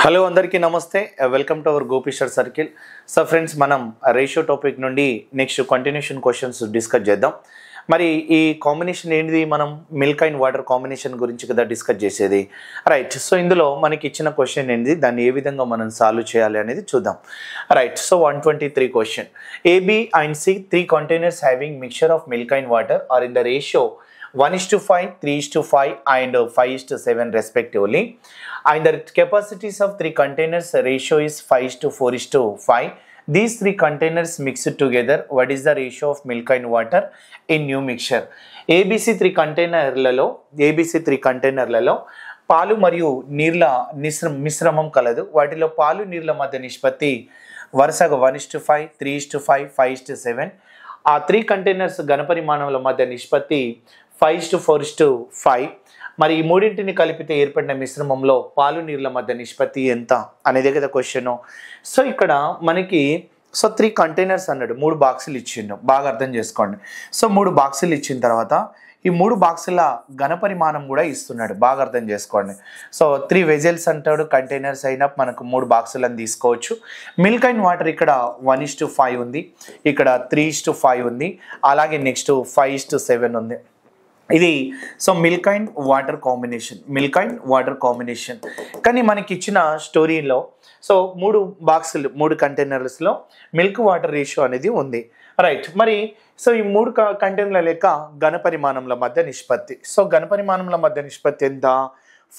Hello అందరికీ నమస్తే welcome to our గోపిషర్ సర్కిల్. సో ఫ్రెండ్స్, మనం రేషియో టాపిక్ నుండి నెక్స్ట్ కంటిన్యూషన్ క్వశ్చన్స్ డిస్కస్ చేద్దాం. మరి ఈ కాంబినేషన్ ఏంటిది? మనం మిల్క్ అండ్ వాటర్ కాంబినేషన్ గురించి కదా డిస్కస్ చేసేది, రైట్? సో ఇందులో మనకి ఇచ్చిన క్వశ్చన్ ఏంటిది, దాన్ని ఏ విధంగా మనం సాల్వ్ చేయాలి అనేది చూద్దాం, right? So 123 question. AB and C, 3 containers having mixture of milk and water are in the ratio 1:5, 3:5 and 5:7 respectively, and the capacities of 3 containers ratio is 5:4:5. These 3 containers mixed together, what is the ratio of milk and water in new mixture? ABC 3 కంటైనర్లలో పాలు మరియు నీళ్ళ మిశ్రమం కలదు. వాటిలో పాలు నీళ్ళ మధ్య నిష్పత్తి వరుసగా 1:5, 3:5, 5:7. ఆ 3 కంటైనర్స్ ఘనపరిమాణముల మధ్య నిష్పత్తి 5:4:5. మరి ఈ మూడింటిని కలిపితే ఏర్పడిన మిశ్రమంలో పాలు నీళ్ళ మధ్య నిష్పత్తి ఎంత అనేదే కదా క్వశ్చన్. సో ఇక్కడ మనకి 3 కంటైనర్స్ అన్నాడు, 3 బాక్సులు ఇచ్చిండు, బాగా అర్థం చేసుకోండి. సో 3 బాక్సులు ఇచ్చిన తర్వాత ఈ 3 బాక్సుల ఘనపరిమాణం కూడా ఇస్తున్నాడు, బాగా అర్థం చేసుకోండి. సో 3 వెజల్స్ అంటాడు, కంటైనర్స్ అయినా మనకు 3 బాక్సులను తీసుకోవచ్చు. మిల్క్ అండ్ వాటర్ ఇక్కడ 1:5 ఉంది, ఇక్కడ 3:5 ఉంది, అలాగే నెక్స్ట్ 5:7 ఉంది. ఇది so milk and water combination. కానీ మనకి ఇచ్చిన స్టోరీలో సో 3 బాక్సులు 3 కంటైనర్స్లో మిల్క్ వాటర్ రేషియో అనేది ఉంది, రైట్? మరి సో ఈ 3 కంటైనర్ల లెక్క ఘనపరిమాణంల మధ్య నిష్పత్తి. సో ఘనపరిమాణంల మధ్య నిష్పత్తి ఎంత?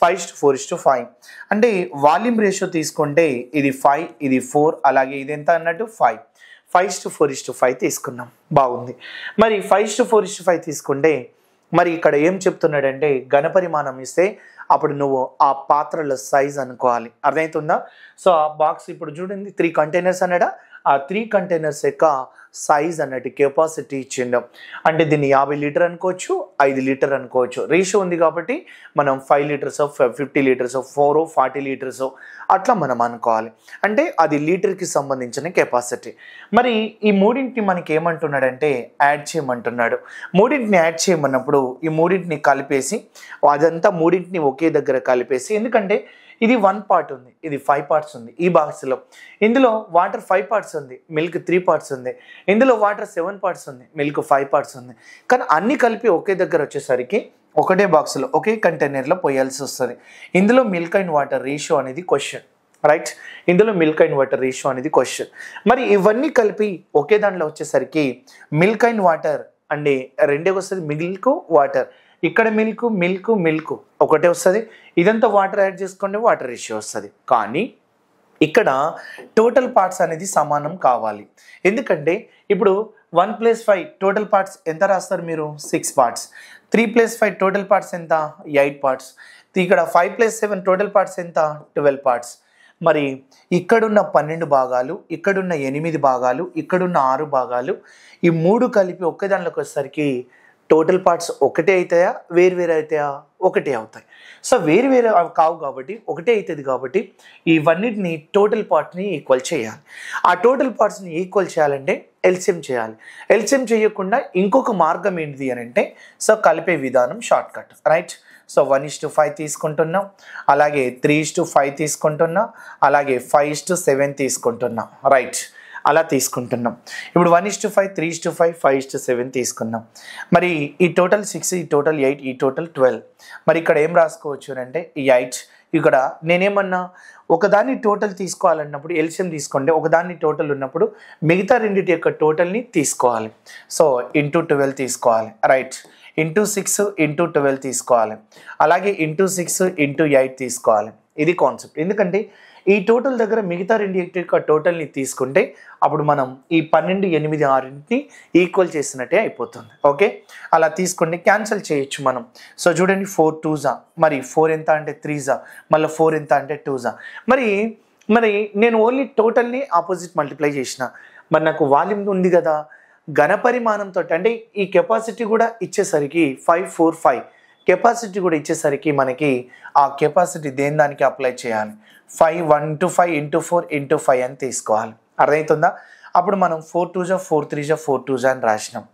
5:4:5. అంటే వాల్యూమ్ రేషియో తీసుకుంటే ఇది 5, ఇది 4, అలాగే ఇది ఎంత అన్నట్టు 5. 5:4:5 తీసుకున్నాం, బాగుంది. మరి 5:4:5 తీసుకుంటే మరి ఇక్కడ ఏం చెప్తున్నాడంటే ఘనపరిమాణం ఇస్తే అప్పుడు నువ్వు ఆ పాత్రల సైజ్ అనుకోవాలి, అర్థమవుతుందా? సో ఆ బాక్స్ ఇప్పుడు చూడండి, 3 కంటైనర్స్ అన్నాడా, ఆ 3 కంటైనర్స్ యొక్క సైజ్ అన్నట్టు కెపాసిటీ ఇచ్చిండు. అంటే దీన్ని 50 లీటర్ అనుకోవచ్చు, 5 లీటర్ అనుకోవచ్చు. రేషియో ఉంది కాబట్టి మనం 5 లీటర్స్, 50 లీటర్స్, 4, 40 లీటర్స్ అట్లా మనం అనుకోవాలి. అంటే అది లీటర్కి సంబంధించిన కెపాసిటీ. మరి ఈ మూడింటిని మనకి ఏమంటున్నాడంటే యాడ్ చేయమంటున్నాడు. మూడింటిని యాడ్ చేయమన్నప్పుడు ఈ మూడింటిని కలిపేసి అదంతా మూడింటిని ఒకే దగ్గర కలిపేసి, ఎందుకంటే ఇది 1 పార్ట్ ఉంది, ఇది 5 పార్ట్స్ ఉంది ఈ బాక్స్లో. ఇందులో వాటర్ 5 పార్ట్స్ ఉంది, మిల్క్ 3 పార్ట్స్ ఉంది. ఇందులో వాటర్ 7 పార్ట్స్ ఉంది, మిల్క్ 5 పార్ట్స్ ఉంది. కానీ అన్ని కలిపి ఒకే దగ్గర వచ్చేసరికి ఒకటే బాక్స్లో ఒకే కంటైనర్లో పోయాల్సి వస్తుంది. ఇందులో మిల్క్ అండ్ వాటర్ రేషియో అనేది క్వశ్చన్, రైట్? ఇందులో మిల్క్ అండ్ వాటర్ రేషియో అనేది క్వశ్చన్. మరి ఇవన్నీ కలిపి ఒకే దాంట్లో వచ్చేసరికి మిల్క్ అండ్ వాటర్ అంటే రెండే వస్తుంది, మిల్క్ వాటర్. ఇక్కడ మిల్క్ ఒకటే వస్తుంది, ఇదంతా వాటర్ యాడ్ చేసుకోండి, వాటర్ రేషియో వస్తుంది. కానీ ఇక్కడ టోటల్ పార్ట్స్ అనేది సమానం కావాలి. ఎందుకంటే ఇప్పుడు 1+5 టోటల్ పార్ట్స్ ఎంత రాస్తారు మీరు? 6 పార్ట్స్. 3+5 టోటల్ పార్ట్స్ ఎంత? 8 పార్ట్స్. ఇక్కడ 5+7 టోటల్ పార్ట్స్ ఎంత? 12 పార్ట్స్. మరి ఇక్కడున్న 12 భాగాలు, ఇక్కడున్న 8 భాగాలు, ఇక్కడున్న 6 భాగాలు, ఈ 3 కలిపి ఒకే దాంట్లోకి వచ్చేసరికి టోటల్ పార్ట్స్ ఒకటే అవుతాయా, వేరు అవుతాయా? ఒకటే అవుతాయి. సో వేరు కావు కాబట్టి ఒకటే అవుతుంది. కాబట్టి ఇవన్నిటిని టోటల్ పార్ట్ని ఈక్వల్ చేయాలి. ఆ టోటల్ పార్ట్స్ని ఈక్వల్ చేయాలంటే ఎల్సిఎం చేయాలి. ఎల్సిఎం చేయకుండా ఇంకొక మార్గం ఏంటిది అని అంటే సో కలిపే విధానం షార్ట్ కట్, రైట్? సో 1:5 తీసుకుంటున్నాం, అలాగే 3:5 తీసుకుంటున్నాం, అలాగే 5:7 తీసుకుంటున్నాం, రైట్? అలా తీసుకుంటున్నాం. ఇప్పుడు 1:5, 3:5, 5:7 తీసుకున్నాం. మరి ఈ టోటల్ 6, ఈ టోటల్ 8, ఈ టోటల్ 12. మరి ఇక్కడ ఏం రాసుకోవచ్చు అంటే ఈ 8 ఇక్కడ నేనేమన్నా ఒకదాన్ని టోటల్ తీసుకోవాలన్నప్పుడు ఎల్సిఎం తీసుకోండి, ఒకదాన్ని టోటల్ ఉన్నప్పుడు మిగతా రెండింటి యొక్క టోటల్ని తీసుకోవాలి. సో ×12 తీసుకోవాలి, రైట్? ×6 ×12 తీసుకోవాలి, అలాగే ×6 ×8 తీసుకోవాలి. ఇది కాన్సెప్ట్. ఎందుకంటే ఈ టోటల్ దగ్గర మిగతా రెండింటి యొక్క టోటల్ని తీసుకుంటే అప్పుడు మనం ఈ 12, 8, 6ని ఈక్వల్ చేసినట్టే అయిపోతుంది. ఓకే, అలా తీసుకోండి, క్యాన్సిల్ చేయొచ్చు మనం. సో చూడండి, 4 2s, మరి 4 ఎంత అంటే 3s, మళ్ళీ 4 ఎంత అంటే 2s. మరి నేను ఓన్లీ టోటల్ని ఆపోజిట్ మల్టిప్లై చేసిన, మరి నాకు వాల్యూమ్ ఉంది కదా, ఘనపరిమాణంతో అంటే ఈ కెపాసిటీ కూడా ఇచ్చేసరికి 545 కెపాసిటీ కూడా ఇచ్చేసరికి మనకి ఆ కెపాసిటీ దేని దానికి అప్లై చేయాలి? 1:5 × 4 అని తీసుకోవాలి, అర్థమవుతుందా? అప్పుడు మనం 4 2s, 4 3s, 4 2s అని రాసినాం.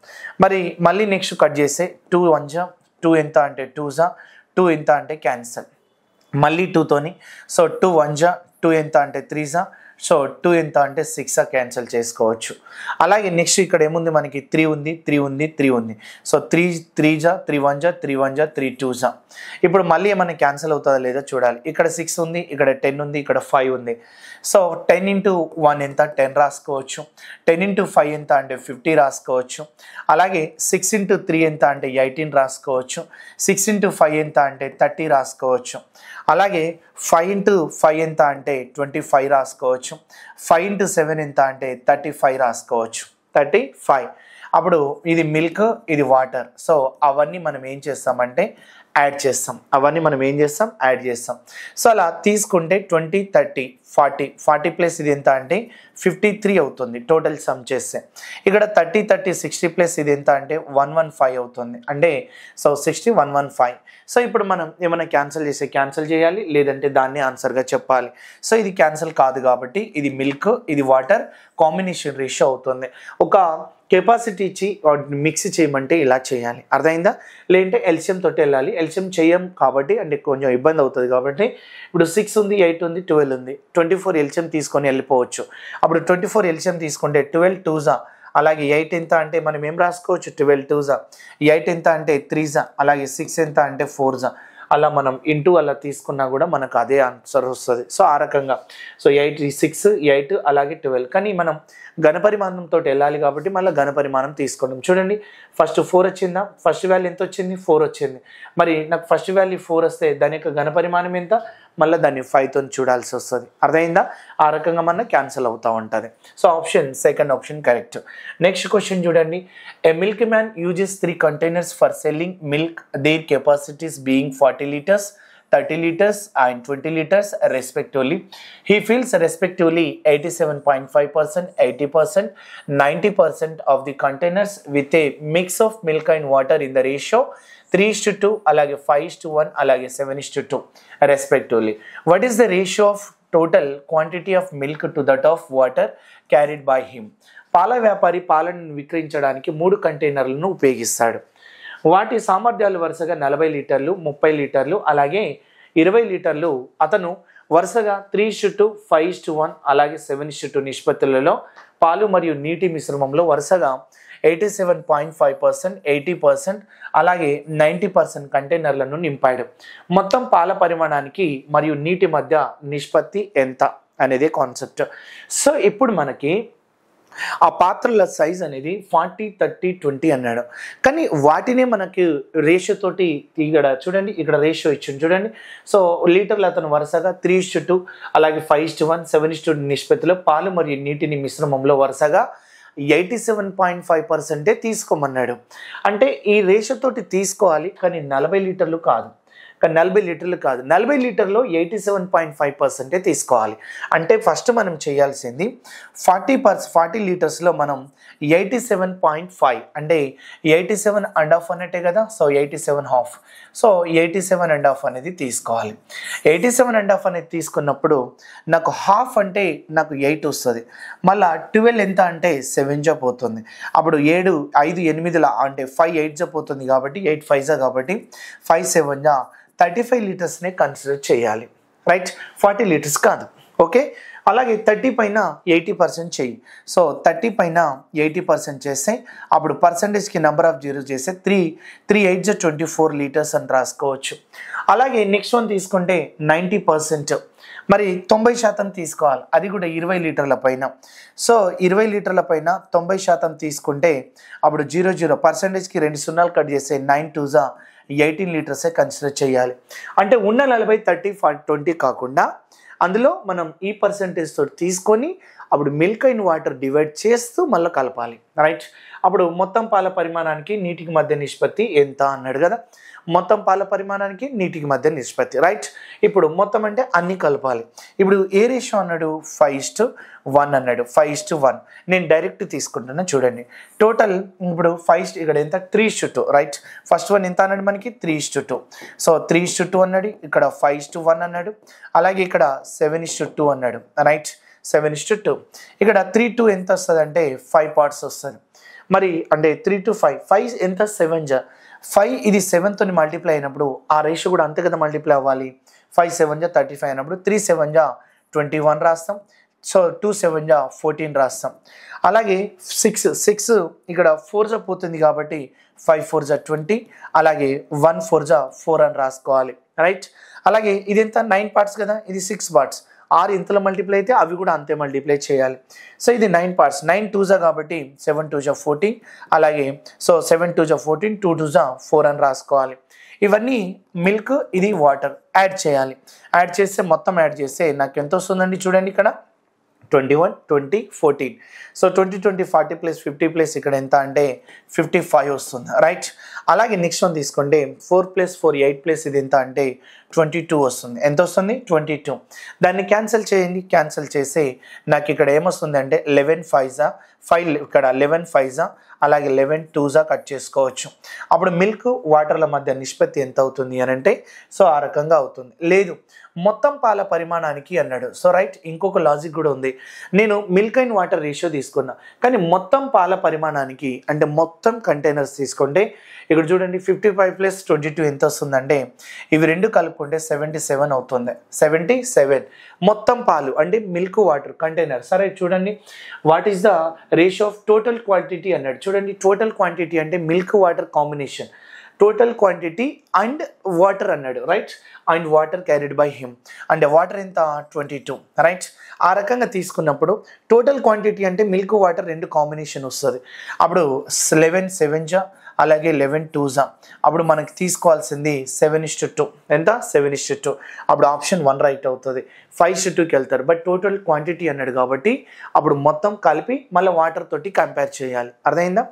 మరి మళ్ళీ నెక్స్ట్ కట్ చేస్తే 2 1s, 2 ఎంత అంటే 2s, 2 ఎంత అంటే క్యాన్సల్. మళ్ళీ 2తోని, సో 2 1s, 2 ఎంత అంటే 3 జా, సో 2 ఎంత అంటే 6 క్యాన్సిల్ చేసుకోవచ్చు. అలాగే నెక్స్ట్ ఇక్కడ ఏముంది మనకి 3 ఉంది, 3 ఉంది, 3 ఉంది. సో 3 జా, 3 1 జా, 3 1 జా, 3 2 జా. ఇప్పుడు మళ్ళీ ఏమైనా క్యాన్సిల్ అవుతుందా లేదా చూడాలి. ఇక్కడ 6 ఉంది, ఇక్కడ 10 ఉంది, ఇక్కడ 5 ఉంది. సో 10 ఇంటూ 1 ఎంత 10 రాసుకోవచ్చు. 10 ఇంటూ 5 ఎంత అంటే 50 రాసుకోవచ్చు. అలాగే 6 ఇంటూ 3 ఎంత అంటే 18 రాసుకోవచ్చు. 6 ఇంటూ 5 ఎంత అంటే 30 రాసుకోవచ్చు. అలాగే 5 ఇంటూ 5 ఎంత అంటే 25 రాసుకోవచ్చు. 5 ఇంటూ 7 ఎంత అంటే 35 రాసుకోవచ్చు. 35. అప్పుడు ఇది మిల్క్, ఇది వాటర్. సో అవన్నీ మనం ఏం చేస్తామంటే యాడ్ చేస్తాం. అవన్నీ మనం ఏం చేస్తాం, యాడ్ చేస్తాం. సో అలా తీసుకుంటే 20 30 40 40 ప్లస్ ఇది ఎంత అంటే 53 అవుతుంది టోటల్ సమ్ చేస్తే. ఇక్కడ 30 30 60 ప్లస్ ఇది ఎంత అంటే 115 అవుతుంది. అంటే సో 60 115. సో ఇప్పుడు మనం ఏమైనా క్యాన్సిల్ చేయాలి, లేదంటే దాన్ని ఆన్సర్గా చెప్పాలి. సో ఇది క్యాన్సిల్ కాదు కాబట్టి ఇది మిల్క్, ఇది వాటర్ కాంబినేషన్ రేషియో అవుతుంది. ఒక కెపాసిటీ ఇచ్చి మిక్స్ చేయమంటే ఇలా చేయాలి, అర్థమైందా? లేదంటే ఎల్సిఎం తోటి వెళ్ళాలి. ఎల్సిఎం చేయం కాబట్టి అంటే కొంచెం ఇబ్బంది అవుతుంది కాబట్టి ఇప్పుడు 6 ఉంది, 8 ఉంది, 12 ఉంది, 24 ఎల్సిఎం తీసుకొని వెళ్ళిపోవచ్చు. అప్పుడు 24 ఎల్సిఎం తీసుకుంటే 12 2 జా, అలాగే 8 ఎంత అంటే మనం ఏం రాసుకోవచ్చు 12 2 జా, 8 ఎంత అంటే 3 జా, అలాగే 6 ఎంత అంటే 4 జా. అలా మనం ఇంటూ అలా తీసుకున్నా కూడా మనకు అదే ఆన్సర్ వస్తుంది. సో ఆ రకంగా సో 8 6 8 అలాగే 12. కానీ మనం ఘనపరిమాణంతో వెళ్ళాలి కాబట్టి మళ్ళీ ఘనపరిమాణం తీసుకోవడం. చూడండి ఫస్ట్ 4 వచ్చిందా, ఫస్ట్ వాల్యూ ఎంత వచ్చింది 4 వచ్చింది. మరి నాకు ఫస్ట్ వాల్యూ 4 వస్తే దాని యొక్క ఘనపరిమాణం ఎంత, మళ్ళీ దాన్ని 5తో చూడాల్సి వస్తుంది. అర్థమైందా? ఆ రకంగా మన క్యాన్సిల్ అవుతూ ఉంటుంది. So option second option correct. Next question చూడండి. A milk man uses 3 containers for selling milk, their capacities being 40 liters, 30 liters and 20 liters respectively. He fills respectively 87.5%, 80%, 90% of the containers with a mix of milk and water in the ratio 3:2, అలాగే 5:1, అలాగే 7:2 respectively. What is the ratio of total quantity of milk to that of water carried by him? పాల వ్యాపారి పాలను విక్రయించడానికి 3 కంటైనర్లను ఉపయోగిస్తాడు. వాటి సామర్థ్యాలు వరుసగా 40 లీటర్లు, 30 లీటర్లు, అలాగే 20 లీటర్లు. అతను వరుసగా 3:2, 5:1, అలాగే 7:2 నిష్పత్తులలో పాలు మరియు నీటి మిశ్రమంలో వరుసగా 87.5%, 80%, అలాగే 90% కంటైనర్లను నింపాడు. మొత్తం పాల పరిమాణానికి మరియు నీటి మధ్య నిష్పత్తి ఎంత అనేది కాన్సెప్ట్. సో ఇప్పుడు మనకి ఆ పాత్రల సైజ్ అనేది 40 30 20 అన్నాడు. కానీ వాటినే మనకి రేషియో తోటి ఇక్కడ చూడండి, ఇక్కడ రేషియో ఇచ్చింది చూడండి. సో లీటర్లు అతను వరుసగా 3:2, అలాగే 5:1, 7:2 నిష్పత్తిలో పాలు మరియు నీటిని మిశ్రమంలో వరుసగా 87.5% తీసుకోమన్నాడు. అంటే ఈ రేషియో తోటి తీసుకోవాలి, కానీ 40 లీటర్లు కాదు. కానీ 40 లీటర్లు కాదు, 40 లీటర్లో 87.5% తీసుకోవాలి. అంటే ఫస్ట్ మనం చేయాల్సింది 40 లీటర్స్లో మనం 87.5 అంటే 87.5 అన్నట్టే కదా. సో 87.5, సో 87.5 అనేది తీసుకోవాలి. 87.5 అనేది తీసుకున్నప్పుడు నాకు హాఫ్ అంటే నాకు 8 వస్తుంది. మళ్ళీ 12 ఎంత అంటే 7 జా పోతుంది. అప్పుడు 7 5 8 అంటే 5 8 జా పోతుంది కాబట్టి 8 5 జా కాబట్టి 5 7 జా 35 లీటర్స్నే కన్సిడర్ చేయాలి. రైట్, 40 లీటర్స్ కాదు. ఓకే, అలాగే 30 పైన 80% చెయ్యి. సో 30 పైన 80% చేస్తే అప్పుడు పర్సంటేజ్కి నెంబర్ ఆఫ్ జీరో చేస్తే 3 8 జా 24 లీటర్స్ అని రాసుకోవచ్చు. అలాగే నెక్స్ట్ వన్ తీసుకుంటే 90%, మరి 90% తీసుకోవాలి. అది కూడా 20 లీటర్ల పైన. సో 20 లీటర్ల పైన 90% తీసుకుంటే అప్పుడు 0 పర్సంటేజ్కి 2 సున్నాలు కట్ చేస్తే 9 2 జా 18 లీటర్సే కన్సిడర్ చేయాలి. అంటే ఉన్న 40 30 40 20 కాకుండా అందులో మనం ఈ పర్సంటేజ్ తోటి తీసుకొని అప్పుడు మిల్క్ అండ్ వాటర్ డివైడ్ చేస్తూ మళ్ళీ కలపాలి. రైట్, అప్పుడు మొత్తం పాల పరిమాణానికి నీటికి మధ్య నిష్పత్తి ఎంత అన్నాడు కదా. మొత్తం పాల పరిమాణానికి నీటికి మధ్య నిష్పత్తి. రైట్, ఇప్పుడు మొత్తం అంటే అన్ని కలపాలి. ఇప్పుడు ఏ రేషియో అన్నాడు 5:1 అన్నాడు. 5:1 నేను డైరెక్ట్ తీసుకుంటున్నా చూడండి. టోటల్ ఇప్పుడు 5 ఇక్కడ ఎంత 3:2. రైట్, ఫస్ట్ వన్ ఎంత అన్నాడు మనకి 3:2. సో 3:2 అన్నాడు. ఇక్కడ 5:1 అన్నాడు. అలాగే ఇక్కడ 7:2 అన్నాడు. రైట్, 7:2. ఇక్కడ 3:2 ఎంత వస్తుంది అంటే 5 పార్ట్స్ వస్తుంది. మరి అంటే 3 to 5 5 ఎంత 7 జా 5 ఇది 7తో మల్టిప్లై అయినప్పుడు ఆ రేషియో కూడా అంతే కదా మల్టిప్లై అవ్వాలి. 5 7 జా 35 అయినప్పుడు 3 7 జా 21 రాస్తాం. సో 2 7 జా 14 రాస్తాం. అలాగే 6 ఇక్కడ 4 జా పోతుంది కాబట్టి 5 4 జా 20, అలాగే 1 4 జా 4 అని రాసుకోవాలి, రైట్. అలాగే ఇది ఎంత 9 పార్ట్స్ కదా, ఇది 6 పార్ట్స్. 6 ఇంతలో మల్టిప్లై అయితే అవి కూడా అంతే మల్టిప్లై చేయాలి. సో ఇది 9 పార్ట్స్, 9 2 జా కాబట్టి 7 2 జా 14, అలాగే సో 7 2 జా 14, 2 2 జా 4 అని రాసుకోవాలి. ఇవన్నీ మిల్క్, ఇది వాటర్ యాడ్ చేయాలి. యాడ్ చేస్తే మొత్తం యాడ్ చేస్తే నాకు ఎంత వస్తుందండి చూడండి, ఇక్కడ 21 20 14. సో 20 20 40 ప్లస్ 50 ప్లస్ ఇక్కడ ఎంత అంటే 55 వస్తుంది, రైట్. అలాగే నెక్స్ట్ వన్ తీసుకోండి, 4 ప్లస్ 4 8 ప్లస్ ఇది ఎంత అంటే 22 వస్తుంది. ఎంత వస్తుంది 22. దాన్ని క్యాన్సిల్ చేయండి, క్యాన్సిల్ చేస్తే నాకు ఇక్కడ ఏమొస్తుంది అంటే 11 5 జా 5, ఇక్కడ 11 5 జా, అలాగే 11 2 జా కట్ చేసుకోవచ్చు. అప్పుడు మిల్క్ వాటర్ల మధ్య నిష్పత్తి ఎంత అవుతుంది అని అంటే సో ఆ రకంగా అవుతుంది. లేదు మొత్తం పాల పరిమాణానికి అన్నాడు. సో రైట్, ఇంకొక లాజిక్ కూడా ఉంది. నేను మిల్క్ అండ్ వాటర్ రేషియో తీసుకున్నా, కానీ మొత్తం పాల పరిమాణానికి అంటే మొత్తం కంటైనర్స్ తీసుకుంటే ఇక్కడ చూడండి 55 ప్లస్ 22 ఎంత వస్తుందంటే ఇవి రెండు కలుపుకుంటే 77 అవుతుంది. 77 మొత్తం పాలు అంటే మిల్క్ వాటర్ కంటైనర్. సరే చూడండి, what is the ratio of total quantity అన్నాడు. చూడండి టోటల్ క్వాంటిటీ అంటే milk water combination, total quantity and water అన్నాడు, right. And water carried by him అంటే వాటర్ ఎంత 22, రైట్. ఆ రకంగా తీసుకున్నప్పుడు టోటల్ క్వాంటిటీ అంటే మిల్క్ వాటర్ రెండు కాంబినేషన్ వస్తుంది. అప్పుడు 11 7 జా, అలాగే 11 2 జా, అప్పుడు మనకి తీసుకోవాల్సింది 7:2. ఎంత 7:2. అప్పుడు ఆప్షన్ 1 రైట్ అవుతుంది. 5:2కి వెళ్తారు. బట్ టోటల్ క్వాంటిటీ అన్నాడు కాబట్టి అప్పుడు మొత్తం కలిపి మళ్ళీ వాటర్ తోటి కంపేర్ చేయాలి. అర్థమైందా?